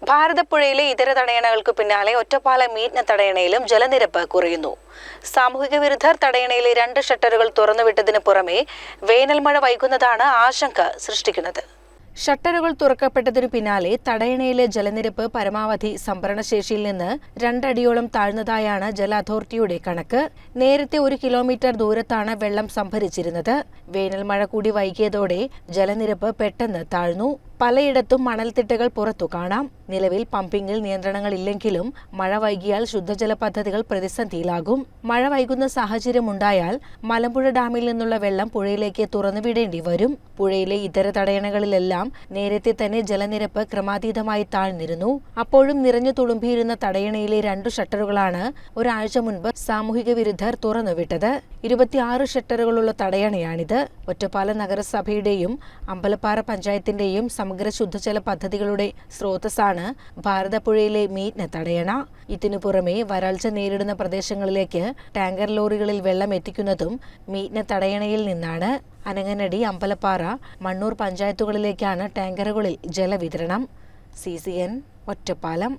ഭാരതപ്പുഴയിലെ ഇതര തടയണകൾക്ക് പിന്നാലെ ഒറ്റപ്പാലം മീറ്റ്ന തടയണയിലും ജലനിരപ്പ് കുറയുന്നു. സാമൂഹിക വിരുദ്ധർ തടയണയിലെ 2 ഷട്ടറുകൾ തുറന്നുവിട്ടതിന് പുറമെ വേനൽമഴ വൈകുന്നതാണ് ആശങ്ക സൃഷ്ടിക്കുന്നത്. ഷട്ടറുകൾ തുറക്കപ്പെട്ടതിനു പിന്നാലെ തടയണയിലെ ജലനിരപ്പ് പരമാവധി സംഭരണശേഷിയിൽ നിന്ന് 2 അടിയോളം താഴ്ന്നതായാണ് ജല അതോറിറ്റിയുടെ കണക്ക്. നേരത്തെ 1 കിലോമീറ്റർ ദൂരത്താണ് വെള്ളം സംഭരിച്ചിരുന്നത്. വേനൽമഴ കൂടി വൈകിയതോടെ ജലനിരപ്പ് പെട്ടെന്ന് താഴ്ന്നു. പലയിടത്തും മണൽത്തിട്ടകൾ പുറത്തു കാണാം. നിലവിൽ പമ്പിങ്ങിൽ നിയന്ത്രണങ്ങളില്ലെങ്കിലും മഴ വൈകിയാൽ ശുദ്ധജല പദ്ധതികൾ പ്രതിസന്ധിയിലാകും. മഴ വൈകുന്ന സാഹചര്യമുണ്ടായാൽ മലമ്പുഴ ഡാമിൽ നിന്നുള്ള വെള്ളം പുഴയിലേക്ക് തുറന്നുവിടേണ്ടി വരും. പുഴയിലെ ഇതര തടയണകളിലെല്ലാം നേരത്തെ തന്നെ ജലനിരപ്പ് ക്രമാതീതമായി താഴ്ന്നിരുന്നു. അപ്പോഴും നിറഞ്ഞു തുളുമ്പിയിരുന്ന തടയണയിലെ 2 ഷട്ടറുകളാണ് ഒരാഴ്ച മുൻപ് സാമൂഹിക വിരുദ്ധർ തുറന്നുവിട്ടത്. 26 ഷട്ടറുകളുള്ള തടയണയാണിത്. ഒറ്റപ്പാലം നഗരസഭയുടെയും അമ്പലപ്പാറ പഞ്ചായത്തിന്റെയും സമഗ്ര ശുദ്ധജല പദ്ധതികളുടെ സ്രോതസ്സാണ് ഭാരതപ്പുഴയിലെ മീറ്റ്ന തടയണ. ഇതിനു പുറമെ വരൾച്ച നേരിടുന്ന പ്രദേശങ്ങളിലേക്ക് ടാങ്കർ ലോറികളിൽ വെള്ളം എത്തിക്കുന്നതും മീറ്റ്ന തടയണയിൽ നിന്നാണ്. അനങ്ങനടി, അമ്പലപ്പാറ, മണ്ണൂർ പഞ്ചായത്തുകളിലേക്കാണ് ടാങ്കറുകളിൽ ജലവിതരണം. CCN ഒറ്റപ്പാലം.